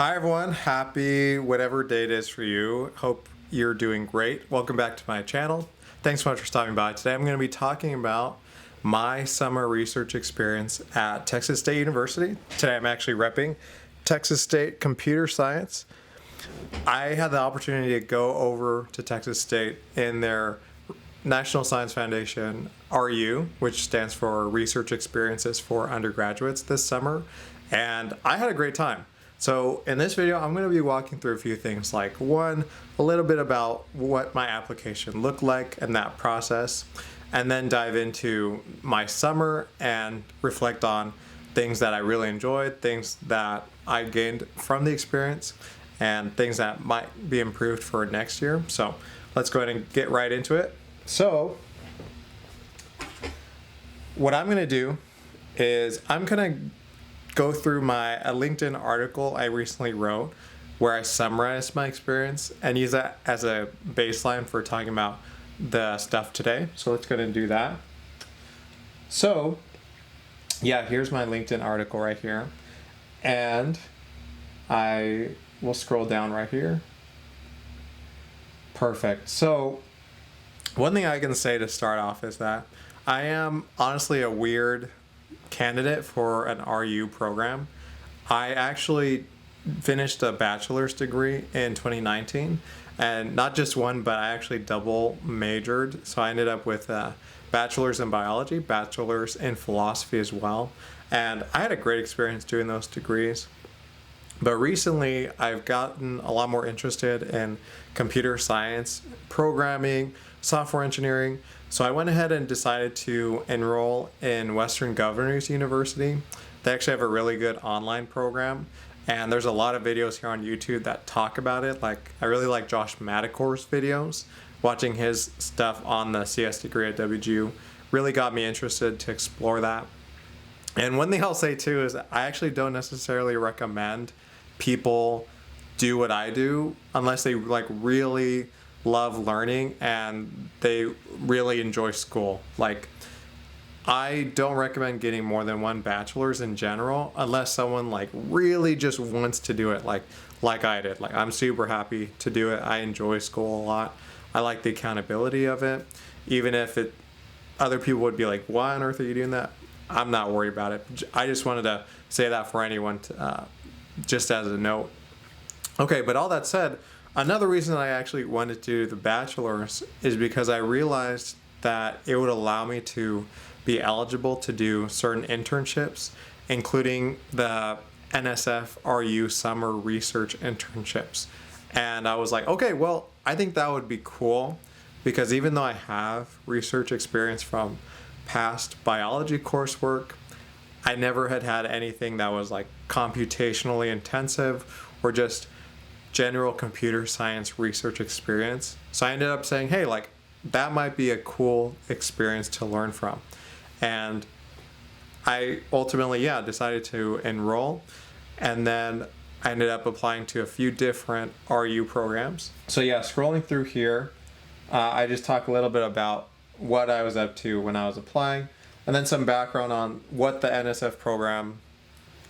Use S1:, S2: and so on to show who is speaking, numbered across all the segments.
S1: Hi everyone, happy whatever day it is for you. Hope you're doing great. Welcome back to my channel. Thanks so much for stopping by. Today I'm going to be talking about my summer research experience at Texas State University. Today I'm actually repping Texas State Computer Science. I had the opportunity to go over to Texas State in their National Science Foundation REU, which stands for Research Experiences for Undergraduates this summer, and I had a great time. So in this video, I'm going to be walking through a few things like one, a little bit about what my application looked like and that process, and then dive into my summer and reflect on things that I really enjoyed, things that I gained from the experience, and things that might be improved for next year. So let's go ahead and get right into it. So what I'm going to do is I'm going to go through a LinkedIn article I recently wrote where I summarized my experience and use that as a baseline for talking about the stuff today. So let's go ahead and do that. So yeah, here's my LinkedIn article right here. And I will scroll down right here. Perfect. So one thing I can say to start off is that I am honestly a weird candidate for an REU program. I actually finished a bachelor's degree in 2019, and not just one, but I actually double majored. So I ended up with a bachelor's in biology, bachelor's in philosophy as well, and I had a great experience doing those degrees. But recently I've gotten a lot more interested in computer science, programming, software engineering. So I went ahead and decided to enroll in Western Governors University. They actually have a really good online program, and there's a lot of videos here on YouTube that talk about it. Like, I really like Josh Madicor's videos. Watching his stuff on the CS degree at WGU really got me interested to explore that. And one thing I'll say too is I actually don't necessarily recommend people do what I do unless they like really love learning and they really enjoy school. Like, I don't recommend getting more than one bachelor's in general unless someone like really just wants to do it like I did. Like, I'm super happy to do it. I enjoy school a lot. I like the accountability of it. Even if other people would be like, why on earth are you doing that? I'm not worried about it. I just wanted to say that for anyone to, just as a note. Okay, but all that said, another reason I actually wanted to do the bachelor's is because I realized that it would allow me to be eligible to do certain internships, including the NSF REU summer research internships. And I was like, okay, well, I think that would be cool because even though I have research experience from past biology coursework, I never had anything that was like computationally intensive or just general computer science research experience. So I ended up saying, hey, like, that might be a cool experience to learn from. And I ultimately, decided to enroll, and then I ended up applying to a few different REU programs. So scrolling through here, I just talk a little bit about what I was up to when I was applying, and then some background on what the NSF program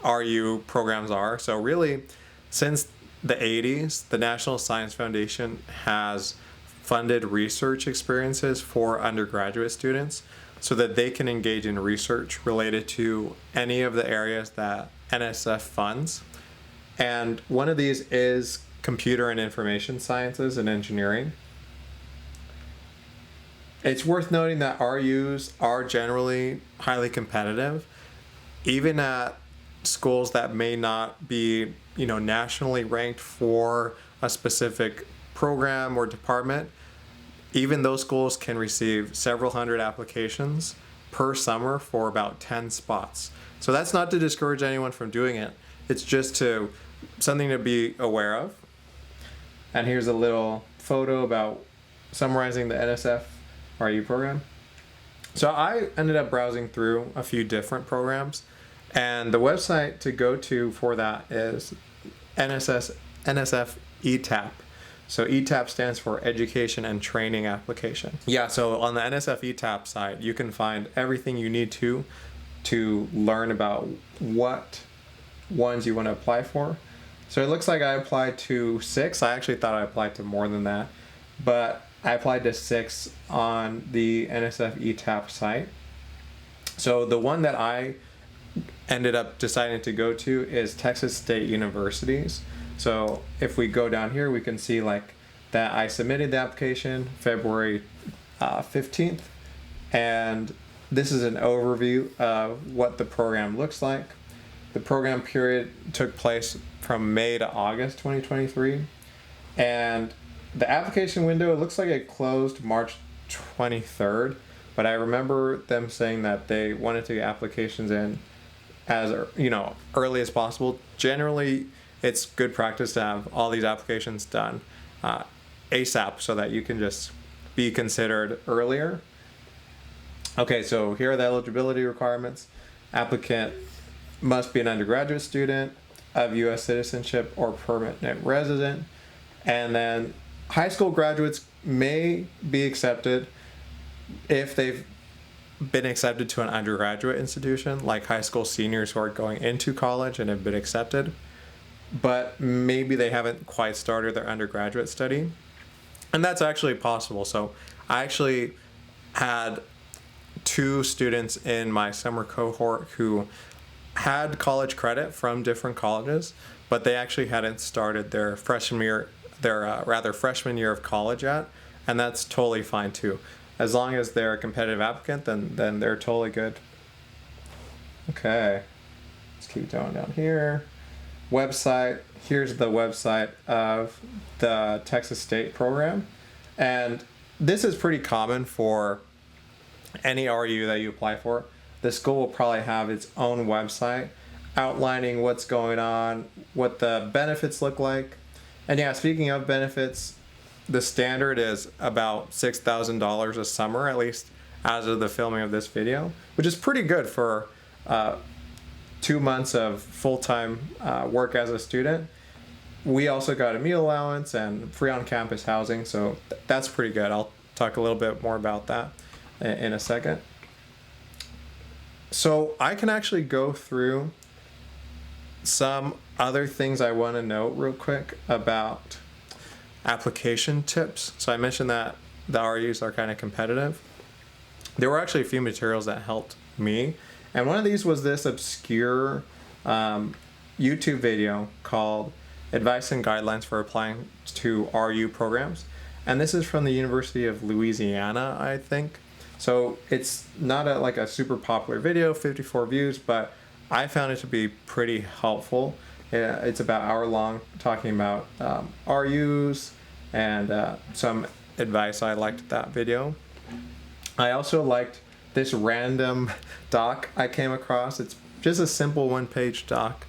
S1: REU programs are. So really, since the 80s, the National Science Foundation has funded research experiences for undergraduate students so that they can engage in research related to any of the areas that NSF funds. And one of these is computer and information sciences and engineering. It's worth noting that REUs are generally highly competitive, even at schools that may not be, nationally ranked for a specific program or department. Even those schools can receive several hundred applications per summer for about 10 spots. So that's not to discourage anyone from doing it. It's just something to be aware of. And here's a little photo about summarizing the NSF REU program. So I ended up browsing through a few different programs, and the website to go to for that is NSF ETAP. So ETAP stands for Education and Training Application. So on the NSF ETAP site, you can find everything you need to learn about what ones you want to apply for. So it looks like I applied to 6. I actually thought I applied to more than that, but I applied to 6 on the NSF ETAP site. So the one that I ended up deciding to go to is Texas State University's. So if we go down here, we can see like that I submitted the application February 15th, and this is an overview of what the program looks like. The program period took place from May to August 2023, and the application window, it looks like it closed March 23rd, but I remember them saying that they wanted to get applications in as early as possible. Generally, it's good practice to have all these applications done ASAP so that you can just be considered earlier. Okay, so here are the eligibility requirements. Applicant must be an undergraduate student of U.S. citizenship or permanent resident, and then high school graduates may be accepted if they've been accepted to an undergraduate institution, like high school seniors who are going into college and have been accepted, but maybe they haven't quite started their undergraduate study. And that's actually possible. So I actually had 2 students in my summer cohort who had college credit from different colleges, but they actually hadn't started their freshman year of college yet, and that's totally fine too. As long as they're a competitive applicant, then they're totally good. Okay, let's keep going down here. Website, here's the website of the Texas State program, and this is pretty common for any REU that you apply for. The school will probably have its own website outlining what's going on, what the benefits look like. And yeah, speaking of benefits, the standard is about $6,000 a summer, at least as of the filming of this video, which is pretty good for 2 months of full-time work as a student. We also got a meal allowance and free on-campus housing, so that's pretty good. I'll talk a little bit more about that in a second. So I can actually go through some other things I want to note real quick about application tips. So I mentioned that the REUs are kind of competitive. There were actually a few materials that helped me, and one of these was this obscure YouTube video called Advice and Guidelines for Applying to REU Programs, and this is from the University of Louisiana, I think. So it's not a super popular video, 54 views, but I found it to be pretty helpful. It's about an hour long, talking about REUs and some advice. I liked that video. I also liked this random doc I came across. It's just a simple 1-page doc,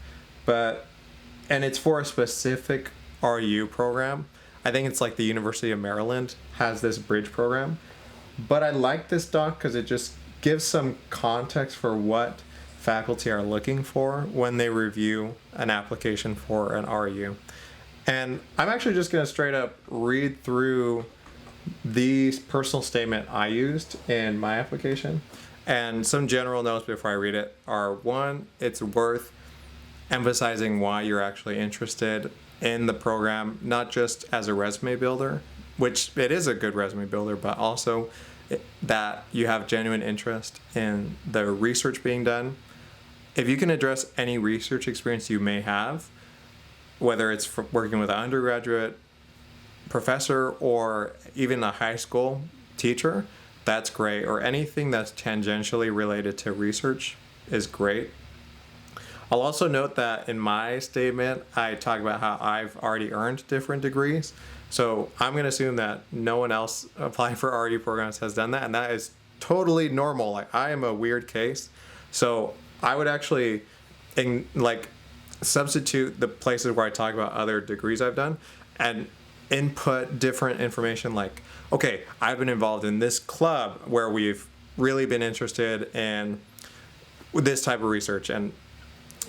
S1: and it's for a specific REU program. I think it's like the University of Maryland has this bridge program. But I like this doc because it just gives some context for what faculty are looking for when they review an application for an REU. And I'm actually just going to straight up read through the personal statement I used in my application. And some general notes before I read it are: 1, it's worth emphasizing why you're actually interested in the program, not just as a resume builder, which it is a good resume builder, but also that you have genuine interest in the research being done. If you can address any research experience you may have, whether it's for working with an undergraduate professor or even a high school teacher, that's great. Or anything that's tangentially related to research is great. I'll also note that in my statement, I talk about how I've already earned different degrees. So I'm going to assume that no one else applying for REU programs has done that, and that is totally normal. Like, I am a weird case. So I would actually substitute the places where I talk about other degrees I've done and input different information, like, okay, I've been involved in this club where we've really been interested in this type of research. And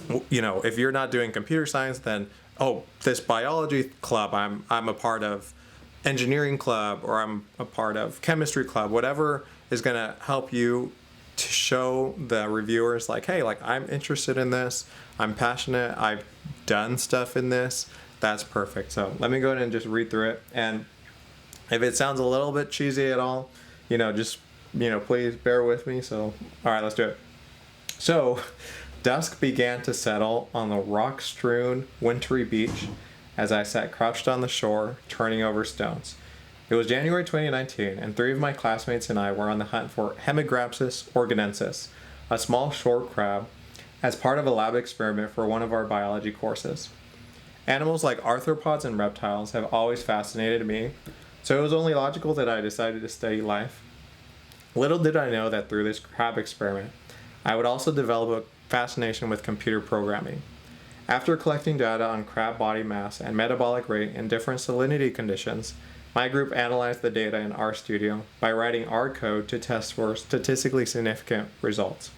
S1: if you're not doing computer science, then this biology club, I'm a part of engineering club, or I'm a part of chemistry club, whatever is going to help you to show the reviewers like, hey, like I'm interested in this, I'm passionate, I've done stuff in this, that's perfect. So let me go ahead and just read through it. And if it sounds a little bit cheesy at all, just, please bear with me. So, all right, let's do it. So, dusk began to settle on the rock-strewn, wintry beach as I sat crouched on the shore, turning over stones. It was January 2019, and 3 of my classmates and I were on the hunt for Hemigrapsis organensis, a small shore crab, as part of a lab experiment for one of our biology courses. Animals like arthropods and reptiles have always fascinated me, so it was only logical that I decided to study life. Little did I know that through this crab experiment, I would also develop a fascination with computer programming. After collecting data on crab body mass and metabolic rate in different salinity conditions, my group analyzed the data in RStudio by writing R code to test for statistically significant results.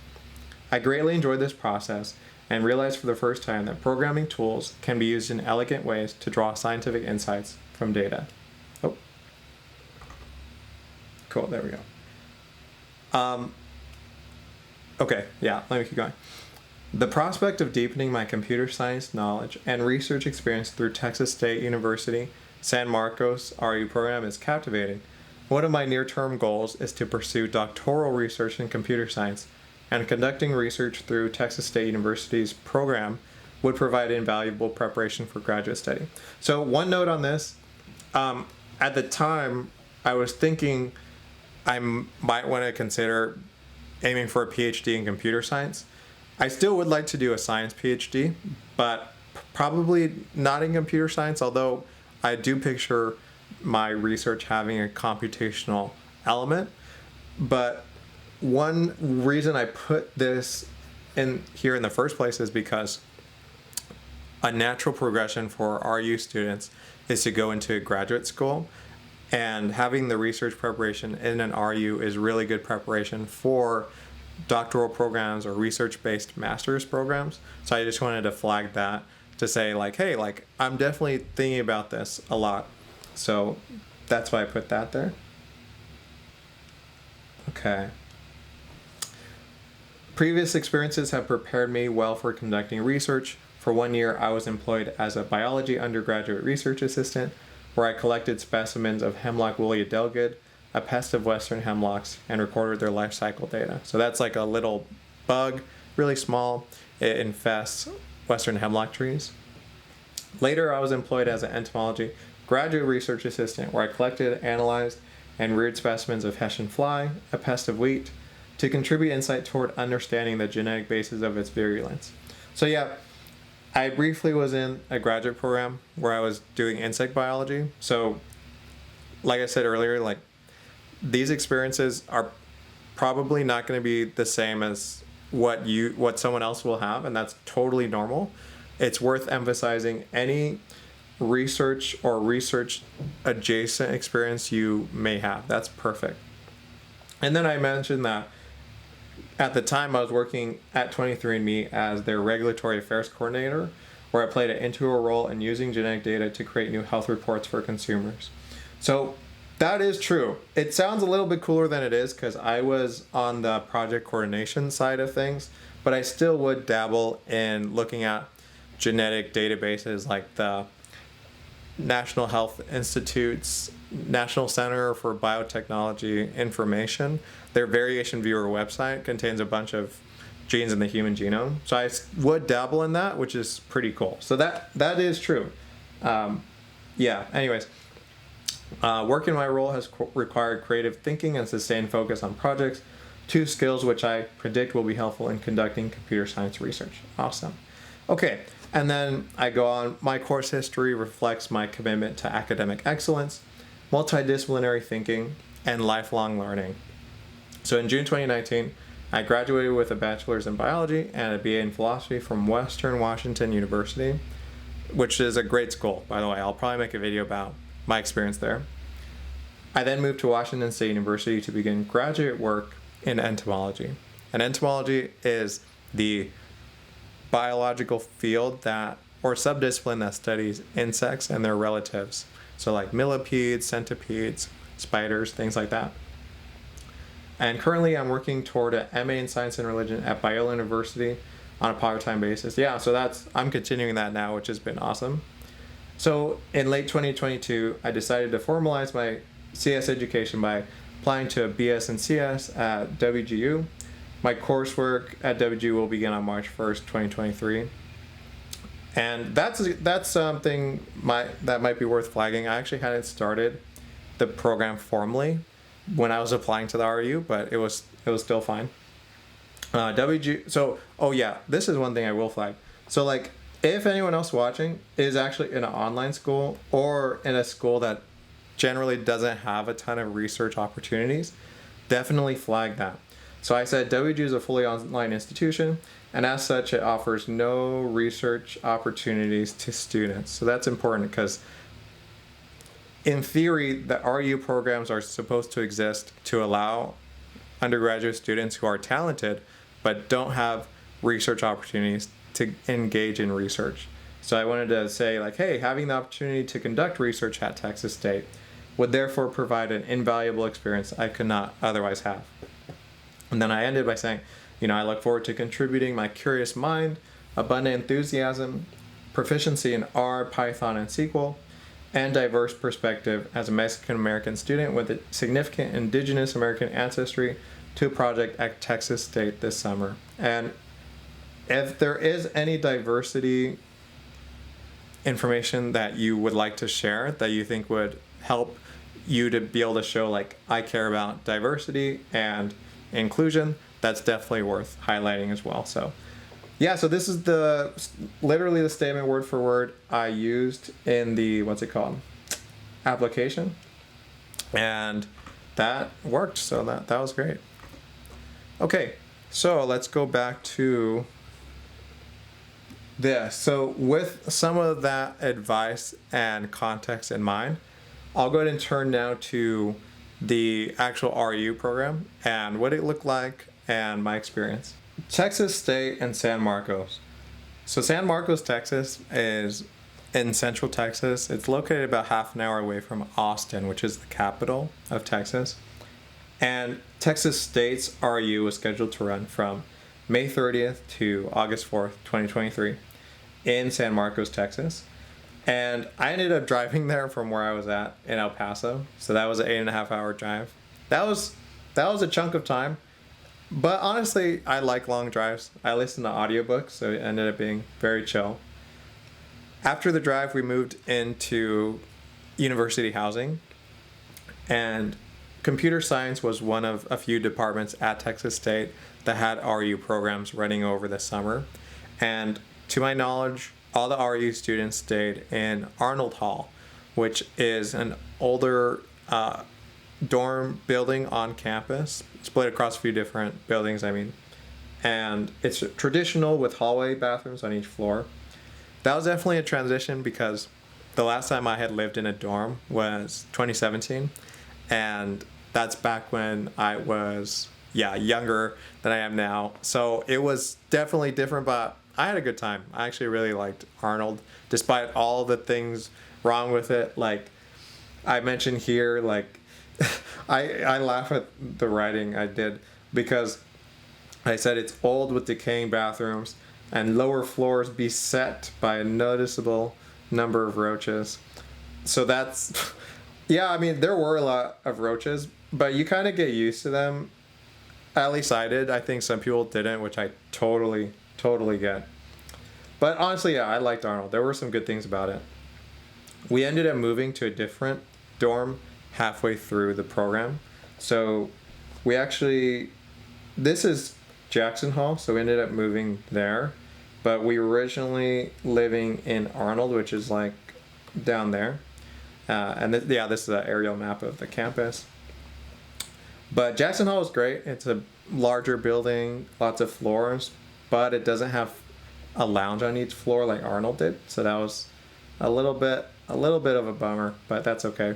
S1: I greatly enjoyed this process and realized for the first time that programming tools can be used in elegant ways to draw scientific insights from data. Oh, cool, there we go. Okay, yeah, let me keep going. The prospect of deepening my computer science knowledge and research experience through Texas State University San Marcos REU program is captivating. One of my near-term goals is to pursue doctoral research in computer science, and conducting research through Texas State University's program would provide invaluable preparation for graduate study. So one note on this, at the time I was thinking I might want to consider aiming for a PhD in computer science. I still would like to do a science PhD, but probably not in computer science, although I do picture my research having a computational element. But one reason I put this in here in the first place is because a natural progression for RU students is to go into graduate school, and having the research preparation in an RU is really good preparation for doctoral programs or research-based master's programs. So I just wanted to flag that to say like, hey, like I'm definitely thinking about this a lot. So that's why I put that there. Okay. Previous experiences have prepared me well for conducting research. For 1 year, I was employed as a biology undergraduate research assistant, where I collected specimens of hemlock woolly adelgid, a pest of western hemlocks, and recorded their life cycle data. So that's like a little bug, really small. It infests western hemlock trees. Later, I was employed as an entomology graduate research assistant, where I collected, analyzed, and reared specimens of Hessian fly, a pest of wheat, to contribute insight toward understanding the genetic basis of its virulence. So yeah, I briefly was in a graduate program where I was doing insect biology. So like I said earlier, like these experiences are probably not going to be the same as what someone else will have, and that's totally normal. It's worth emphasizing any research or research adjacent experience you may have. That's perfect. And then I mentioned that at the time I was working at 23andMe as their regulatory affairs coordinator, where I played an integral role in using genetic data to create new health reports for consumers. So that is true. It sounds a little bit cooler than it is because I was on the project coordination side of things, but I still would dabble in looking at genetic databases like the National Health Institute's National Center for Biotechnology Information. Their Variation Viewer website contains a bunch of genes in the human genome. So I would dabble in that, which is pretty cool. So that is true. Anyways. Work in my role has required creative thinking and sustained focus on projects, 2 skills which I predict will be helpful in conducting computer science research. Awesome. Okay, and then I go on. My course history reflects my commitment to academic excellence, multidisciplinary thinking, and lifelong learning. So in June 2019, I graduated with a bachelor's in biology and a BA in philosophy from Western Washington University, which is a great school, by the way. I'll probably make a video about my experience there. I then moved to Washington State University to begin graduate work in entomology. And entomology is the biological field or subdiscipline that studies insects and their relatives. So like millipedes, centipedes, spiders, things like that. And currently I'm working toward an MA in Science and Religion at Biola University on a part-time basis. Yeah, so I'm continuing that now, which has been awesome. So in late 2022, I decided to formalize my CS education by applying to a BS in CS at WGU. My coursework at WGU will begin on March 1st, 2023. And that's something that might be worth flagging. I actually hadn't started the program formally when I was applying to the REU, but it was still fine. WGU. So, oh yeah, this is one thing I will flag. So like, if anyone else watching is actually in an online school or in a school that generally doesn't have a ton of research opportunities, definitely flag that. So I said WGU is a fully online institution, and as such, it offers no research opportunities to students. So that's important because in theory, the REU programs are supposed to exist to allow undergraduate students who are talented but don't have research opportunities to engage in research. So I wanted to say like, hey, having the opportunity to conduct research at Texas State would therefore provide an invaluable experience I could not otherwise have. And then I ended by saying, I look forward to contributing my curious mind, abundant enthusiasm, proficiency in R, Python, and SQL, and diverse perspective as a Mexican-American student with a significant indigenous American ancestry to a project at Texas State this summer. And if there is any diversity information that you would like to share that you think would help you to be able to show like I care about diversity and inclusion, that's definitely worth highlighting as well. So yeah, so this is literally the statement word for word I used in the application, and that worked. So that was great. Okay, so let's go back to this. So with some of that advice and context in mind, I'll go ahead and turn now to the actual REU program and what it looked like and my experience. Texas State and San Marcos. So San Marcos, Texas is in central Texas. It's located about half an hour away from Austin, which is the capital of Texas. And Texas State's REU was scheduled to run from May 30th to August 4th, 2023 in San Marcos, Texas. And I ended up driving there from where I was at in El Paso. So that was an 8.5-hour drive. That was a chunk of time. But honestly, I like long drives. I listen to audiobooks, so it ended up being very chill. After the drive, we moved into university housing. And computer science was one of a few departments at Texas State that had REU programs running over the summer. And to my knowledge, all the REU students stayed in Arnold Hall, which is an older dorm building on campus, split across a few different buildings, and it's traditional with hallway bathrooms on each floor. That was definitely a transition because the last time I had lived in a dorm was 2017, and that's back when I was younger than I am now. So it was definitely different, but I had a good time. I actually really liked Arnold, despite all the things wrong with it. Like I mentioned here, like I laugh at the writing I did because I said it's old with decaying bathrooms and lower floors beset by a noticeable number of roaches. So that's, there were a lot of roaches, but you kind of get used to them. At least I did. I think some people didn't, which I totally get. But honestly, I liked Arnold. There were some good things about it. We ended up moving to a different dorm halfway through the program. So this is Jackson Hall, so we ended up moving there. But we were originally living in Arnold, which is like down there. This is an aerial map of the campus. But Jackson Hall is great. It's a larger building, lots of floors, but it doesn't have a lounge on each floor like Arnold did. So that was a little bit of a bummer, but that's okay.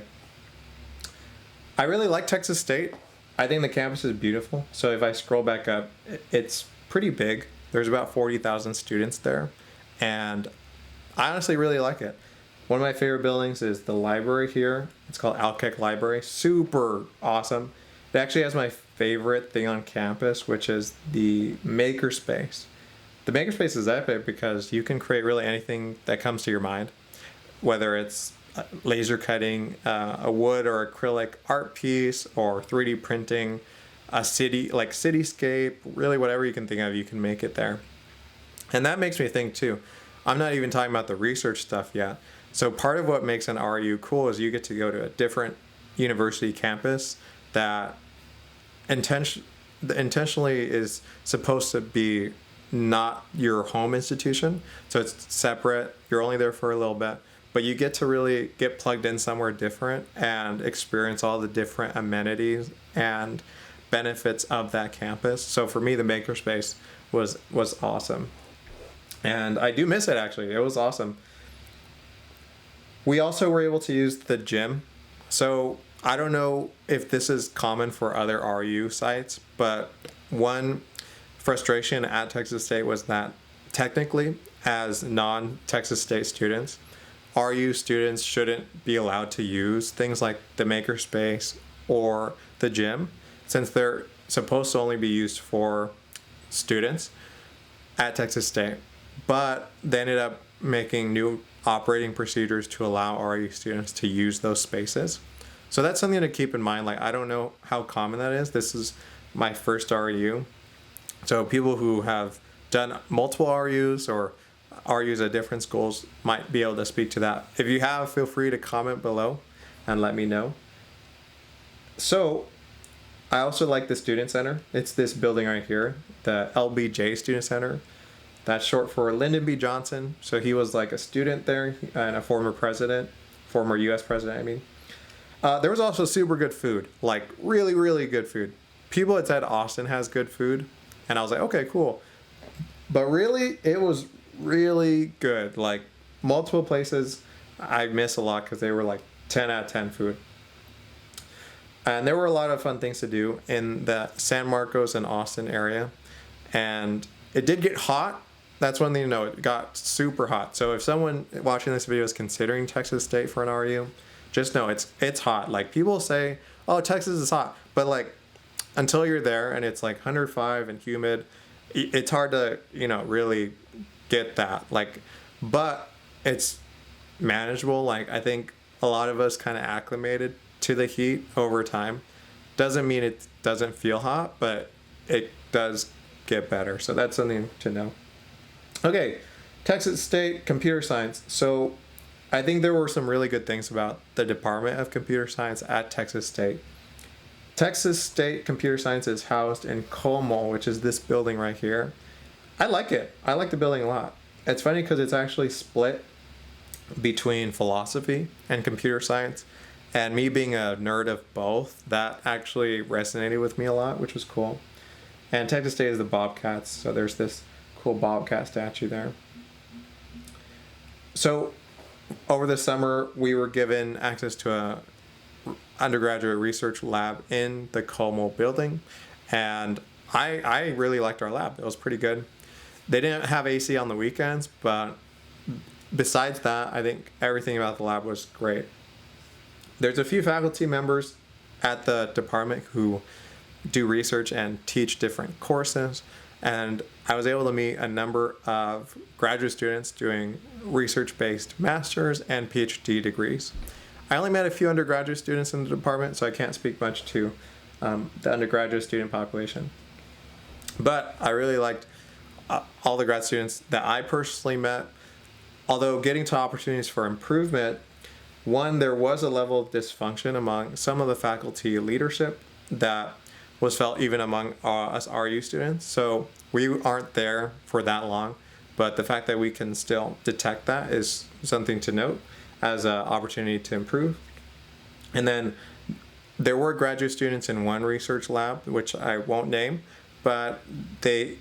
S1: I really like Texas State. I think the campus is beautiful. So if I scroll back up, it's pretty big. There's about 40,000 students there, and I honestly really like it. One of my favorite buildings is the library here. It's called Alkek Library. Super awesome. It actually has my favorite thing on campus, which is the makerspace. The makerspace is epic because you can create really anything that comes to your mind, whether it's laser cutting a wood or acrylic art piece, or 3D printing a city, like cityscape, really whatever you can think of, you can make it there. And that makes me think too, I'm not even talking about the research stuff yet. So part of what makes an REU cool is you get to go to a different university campus that intentionally is supposed to be not your home institution. So it's separate. You're only there for a little bit, but you get to really get plugged in somewhere different and experience all the different amenities and benefits of that campus. So for me, the makerspace was awesome. And I do miss it, actually. It was awesome. We also were able to use the gym. So I don't know if this is common for other REU sites, but one frustration at Texas State was that technically, as non-Texas State students, REU students shouldn't be allowed to use things like the makerspace or the gym, since they're supposed to only be used for students at Texas State. But they ended up making new operating procedures to allow REU students to use those spaces. So that's something to keep in mind. Like, I don't know how common that is. This is my first REU. So people who have done multiple REUs or REUs at different schools might be able to speak to that. If you have, feel free to comment below and let me know. So I also like the Student Center. It's this building right here, the LBJ Student Center. That's short for Lyndon B. Johnson. So he was like a student there and a former U.S. president, I mean. There was also super good food, like really, really good food. People had said Austin has good food, and I was like, okay, cool. But really, it was really good. Like, multiple places I miss a lot because they were like 10 out of 10 food. And there were a lot of fun things to do in the San Marcos and Austin area. And it did get hot. That's one thing to know. It got super hot. So if someone watching this video is considering Texas State for an REU, just know it's hot. Like, people say, oh, Texas is hot. But like, until you're there and it's like 105 and humid, it's hard to, really get that. Like, but it's manageable. Like, I think a lot of us kind of acclimated to the heat over time. Doesn't mean it doesn't feel hot, but it does get better. So that's something to know. Okay, Texas State Computer Science. So I think there were some really good things about the Department of Computer Science at Texas State. Texas State Computer Science is housed in Como, which is this building right here. I like it. I like the building a lot. It's funny because it's actually split between philosophy and computer science. And me being a nerd of both, that actually resonated with me a lot, which was cool. And Texas State is the Bobcats, so there's this cool Bobcat statue there. So over the summer, we were given access to a undergraduate research lab in the Como building, and I really liked our lab. It was pretty good. They didn't have AC on the weekends, but besides that, I think everything about the lab was great. There's a few faculty members at the department who do research and teach different courses, and I was able to meet a number of graduate students doing research-based master's and PhD degrees. I only met a few undergraduate students in the department, so I can't speak much to the undergraduate student population. But I really liked all the grad students that I personally met. Although getting to opportunities for improvement, one, there was a level of dysfunction among some of the faculty leadership that was felt even among us REU students. So we aren't there for that long, but the fact that we can still detect that is something to note as an opportunity to improve. And then there were graduate students in one research lab, which I won't name, but they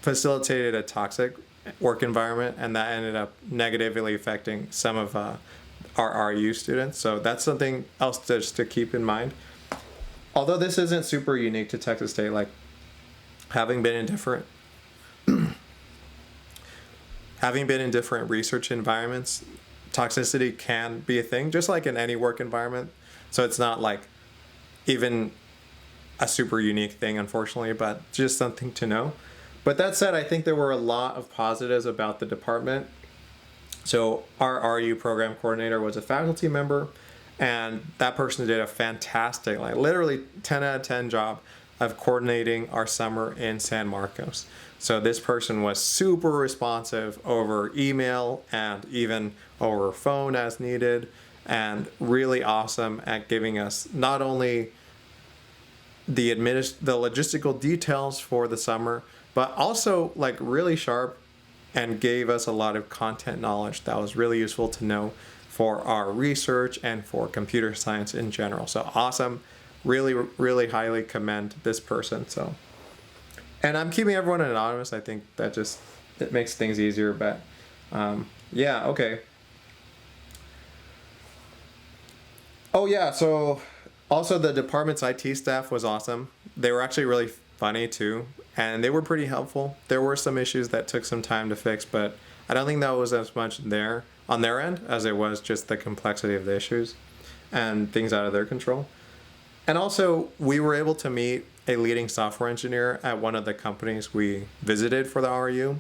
S1: facilitated a toxic work environment, and that ended up negatively affecting some of our REU students. So that's something else just to keep in mind. Although this isn't super unique to Texas State, like having been in different research environments, toxicity can be a thing, just like in any work environment. So it's not like even a super unique thing, unfortunately, but just something to know. But that said, I think there were a lot of positives about the department. So our REU program coordinator was a faculty member, and that person did a fantastic, like literally 10 out of 10 job of coordinating our summer in San Marcos. So this person was super responsive over email and even over phone as needed, and really awesome at giving us not only the logistical details for the summer, but also like really sharp and gave us a lot of content knowledge that was really useful to know for our research and for computer science in general. So awesome. Really, really highly commend this person. So, and I'm keeping everyone anonymous. I think that it makes things easier, but yeah, okay. Oh yeah, so also the department's IT staff was awesome. They were actually really funny too, and they were pretty helpful. There were some issues that took some time to fix, but I don't think that was as much there on their end as it was just the complexity of the issues and things out of their control. And also, we were able to meet a leading software engineer at one of the companies we visited for the REU,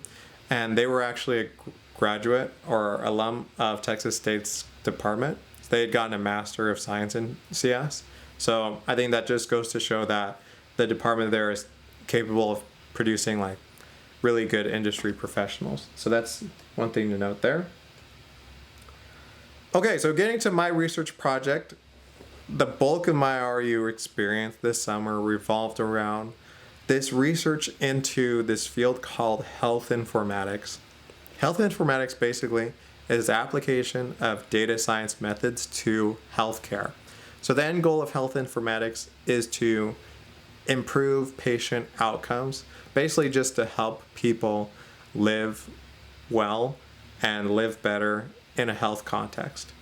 S1: and they were actually a graduate or alum of Texas State's department. They had gotten a Master of Science in CS. So I think that just goes to show that the department there is capable of producing like really good industry professionals. So that's one thing to note there. Okay, so getting to my research project, the bulk of my REU experience this summer revolved around this research into this field called health informatics. Health informatics basically is the application of data science methods to healthcare. So the end goal of health informatics is to improve patient outcomes, basically just to help people live well and live better in a health context.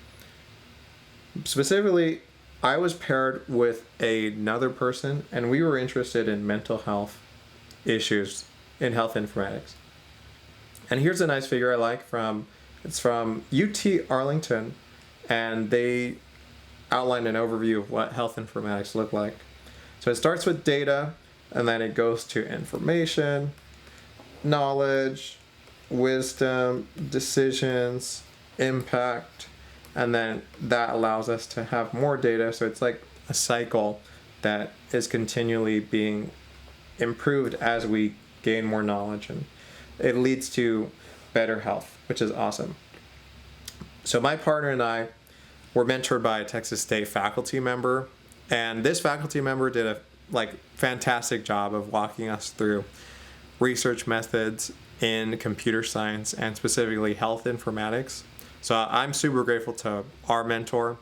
S1: Specifically, I was paired with another person, and we were interested in mental health issues in health informatics. And here's a nice figure I like it's from UT Arlington, and they outlined an overview of what health informatics look like. So it starts with data, and then it goes to information, knowledge, wisdom, decisions, impact, and then that allows us to have more data. So it's like a cycle that is continually being improved as we gain more knowledge, and it leads to better health, which is awesome. So my partner and I were mentored by a Texas State faculty member, and this faculty member did a fantastic job of walking us through research methods in computer science and specifically health informatics. So I'm super grateful to our mentor.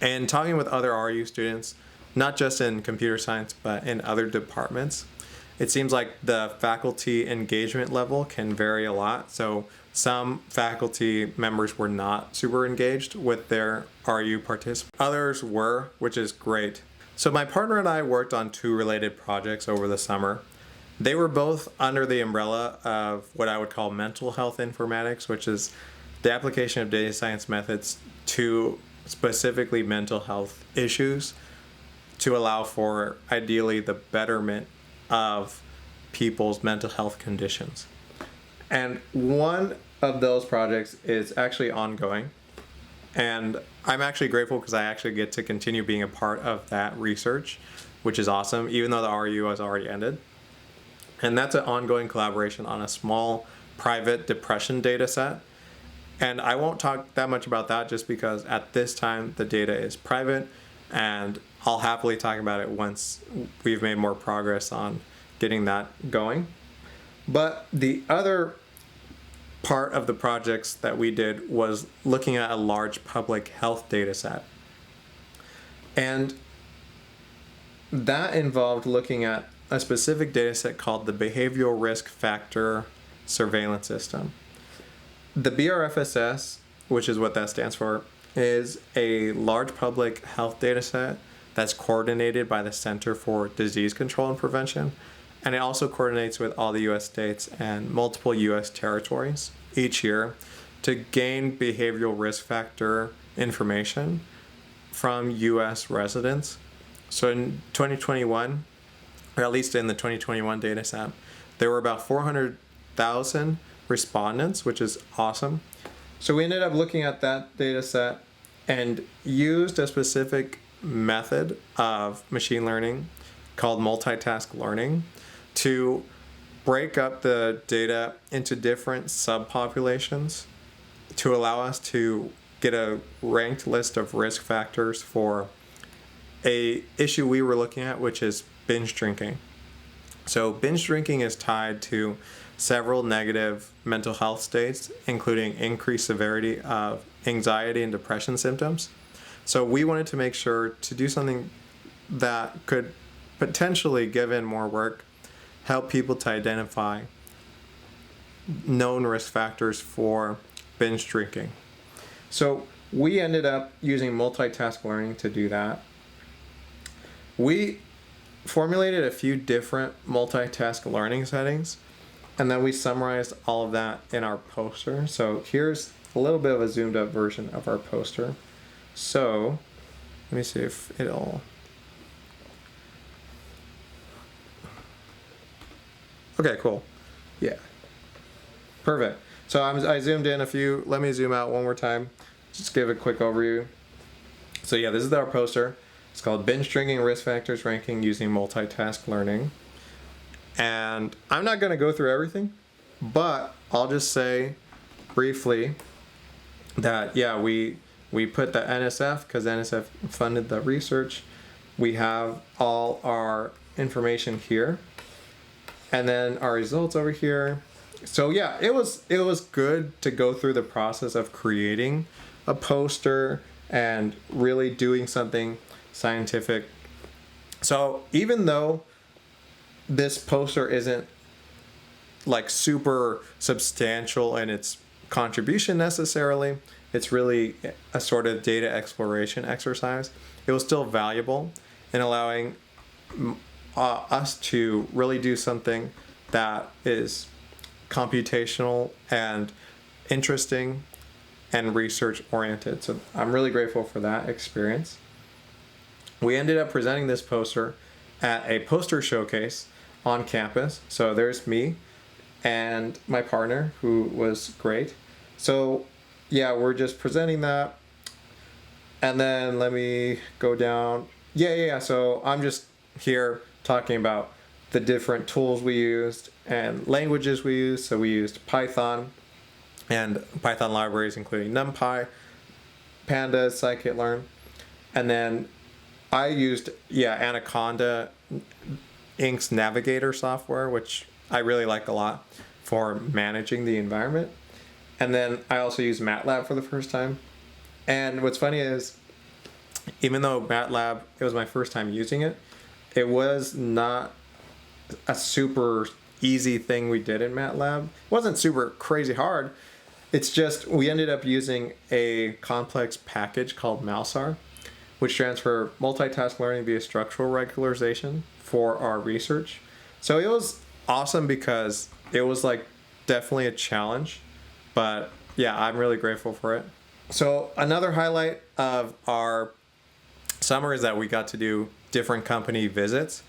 S1: And talking with other REU students, not just in computer science, but in other departments, it seems like the faculty engagement level can vary a lot. So some faculty members were not super engaged with their REU participants. Others were, which is great. So my partner and I worked on 2 related projects over the summer. They were both under the umbrella of what I would call mental health informatics, which is the application of data science methods to specifically mental health issues to allow for ideally the betterment of people's mental health conditions. And one of those projects is actually ongoing, and I'm actually grateful because I actually get to continue being a part of that research, which is awesome, even though the REU has already ended. And that's an ongoing collaboration on a small private depression data set. And I won't talk that much about that just because at this time the data is private, and I'll happily talk about it once we've made more progress on getting that going. But the other part of the projects that we did was looking at a large public health data set. And that involved looking at a specific data set called the Behavioral Risk Factor Surveillance System. The BRFSS, which is what that stands for, is a large public health data set that's coordinated by the Center for Disease Control and Prevention, and it also coordinates with all the U.S. states and multiple U.S. territories each year to gain behavioral risk factor information from U.S. residents. So in 2021, or at least in the 2021 data set, there were about 400,000 respondents, which is awesome. So we ended up looking at that data set and used a specific method of machine learning called multitask learning to break up the data into different subpopulations to allow us to get a ranked list of risk factors for a issue we were looking at, which is binge drinking. So binge drinking is tied to several negative mental health states, including increased severity of anxiety and depression symptoms. So we wanted to make sure to do something that could potentially, given more work, help people to identify known risk factors for binge drinking. So we ended up using multitask learning to do that. We formulated a few different multitask learning settings, and then we summarized all of that in our poster. So here's a little bit of a zoomed up version of our poster. So let me see if it'll... Okay, cool. Yeah. Perfect. So I zoomed in a few. Let me zoom out one more time. Just give a quick overview. So yeah, this is our poster. It's called Binge Drinking Risk Factors Ranking Using Multitask Learning. And I'm not going to go through everything, but I'll just say briefly that, yeah, we put the NSF, because NSF funded the research. We have all our information here. And then our results over here. So yeah, it was good to go through the process of creating a poster and really doing something scientific. So even though this poster isn't like super substantial in its contribution necessarily, it's really a sort of data exploration exercise, it was still valuable in allowing us to really do something that is computational and interesting and research oriented. So I'm really grateful for that experience. We ended up presenting this poster at a poster showcase on campus. So there's me and my partner, who was great. So yeah, we're just presenting that. And then let me go down. Yeah. So I'm just here talking about the different tools we used and languages we used. So we used Python and Python libraries, including NumPy, Pandas, scikit-learn. And then I used, Anaconda Inc.'s Navigator software, which I really like a lot for managing the environment. And then I also used MATLAB for the first time. And what's funny is, even though MATLAB, it was my first time using it, it was not a super easy thing we did in MATLAB. It wasn't super crazy hard. It's just we ended up using a complex package called MALSAR, which stands for Multitask Learning via Structural Regularization, for our research. So it was awesome because it was like definitely a challenge, but yeah, I'm really grateful for it. So another highlight of our summer is that we got to do different company visits,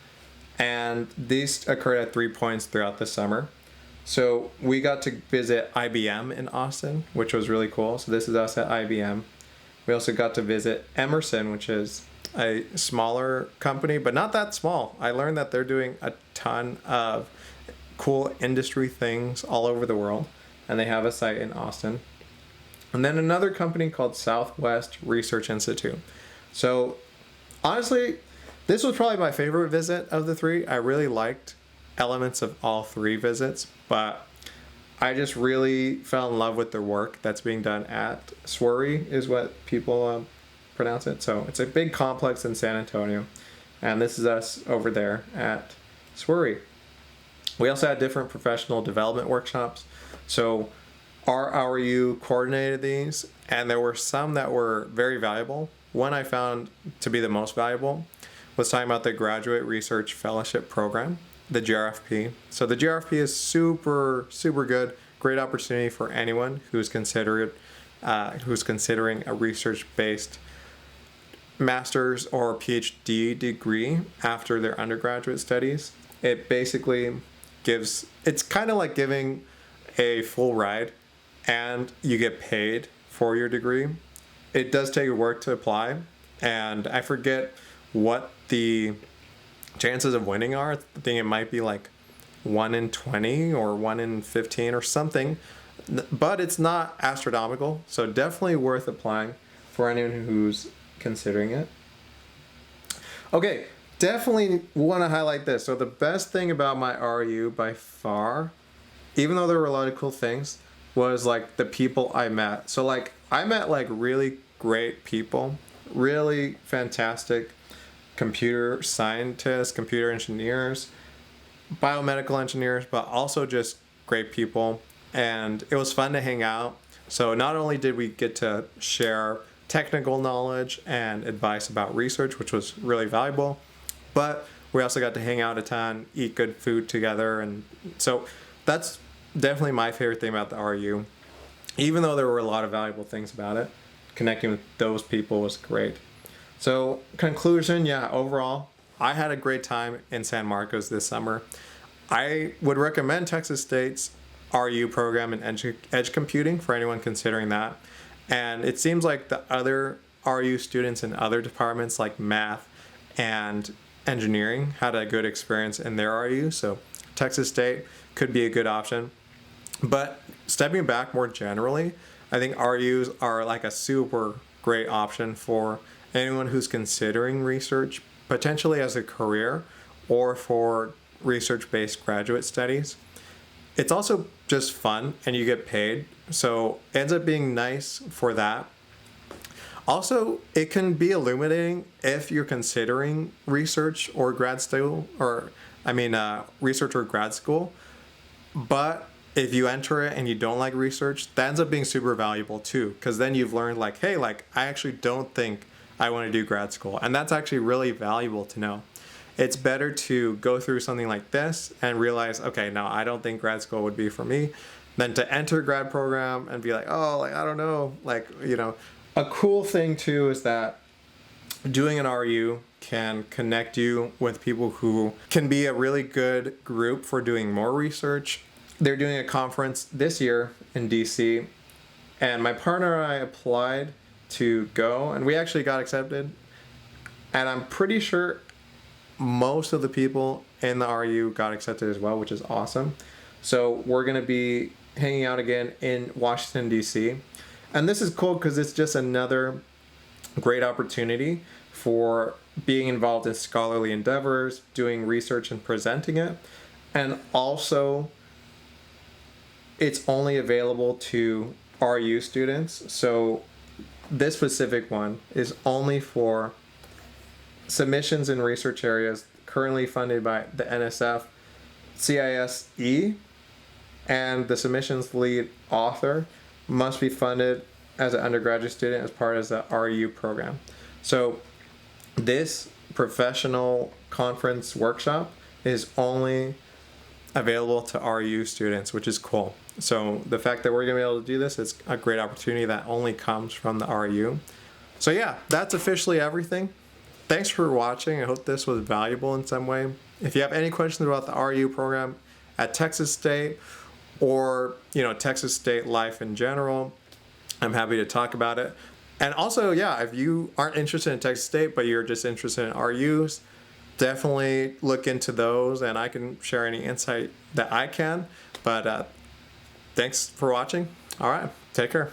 S1: and these occurred at 3 points throughout the summer. So we got to visit IBM in Austin, which was really cool. So this is us at IBM. We also got to visit Emerson, which is a smaller company, but not that small. I learned that they're doing a ton of cool industry things all over the world, and they have a site in Austin. And then another company called Southwest Research Institute. So honestly, this was probably my favorite visit of the three. I really liked elements of all three visits, but I just really fell in love with the work that's being done at SWRE, is what people pronounce it. So it's a big complex in San Antonio, and this is us over there at SWRE. We also had different professional development workshops. So our REU coordinated these, and there were some that were very valuable. One I found to be the most valuable was talking about the Graduate Research Fellowship Program, the GRFP. So the GRFP is super, super good. Great opportunity for anyone who's considering a research-based master's or PhD degree after their undergraduate studies. It basically it's kind of like giving a full ride and you get paid for your degree. It does take work to apply, and I forget what the chances of winning are. I think it might be like 1 in 20 or 1 in 15 or something, but it's not astronomical, so definitely worth applying for anyone who's considering it. Okay, definitely want to highlight this. So the best thing about my REU by far, even though there were a lot of cool things, was like the people I met. So like I met like really great people, really fantastic computer scientists, computer engineers, biomedical engineers, but also just great people. And it was fun to hang out. So not only did we get to share technical knowledge and advice about research, which was really valuable, but we also got to hang out a ton, eat good food together. And so that's definitely my favorite thing about the REU. Even though there were a lot of valuable things about it, connecting with those people was great. So conclusion, yeah, overall, I had a great time in San Marcos this summer. I would recommend Texas State's REU program in edge computing for anyone considering that. And it seems like the other REU students in other departments like math and engineering had a good experience in their REU, so Texas State could be a good option. But stepping back more generally, I think REUs are like a super great option for anyone who's considering research, potentially as a career or for research-based graduate studies. It's also just fun and you get paid, so it ends up being nice for that. Also, it can be illuminating if you're considering research or grad school, research or grad school. But if you enter it and you don't like research, that ends up being super valuable too, because then you've learned like, hey, like I actually don't think I want to do grad school, and that's actually really valuable to know. It's better to go through something like this and realize, okay, no, I don't think grad school would be for me, than to enter a grad program and be like, oh, like I don't know, like, you know. A cool thing too is that doing an REU can connect you with people who can be a really good group for doing more research. They're doing a conference this year in DC, and my partner and I applied to go, and we actually got accepted. And I'm pretty sure most of the people in the REU got accepted as well, which is awesome. So we're going to be hanging out again in Washington, DC. And this is cool because it's just another great opportunity for being involved in scholarly endeavors, doing research and presenting it. And also, it's only available to REU students. So this specific one is only for submissions in research areas currently funded by the NSF CISE, and the submissions lead author must be funded as an undergraduate student as part of the REU program. So this professional conference workshop is only available to REU students, which is cool. So the fact that we're going to be able to do this is a great opportunity that only comes from the REU. So yeah, that's officially everything. Thanks for watching. I hope this was valuable in some way. If you have any questions about the REU program at Texas State, or Texas State life in general, I'm happy to talk about it. And also, yeah, if you aren't interested in Texas State but you're just interested in REUs, definitely look into those, and I can share any insight that I can. But thanks for watching. All right, take care.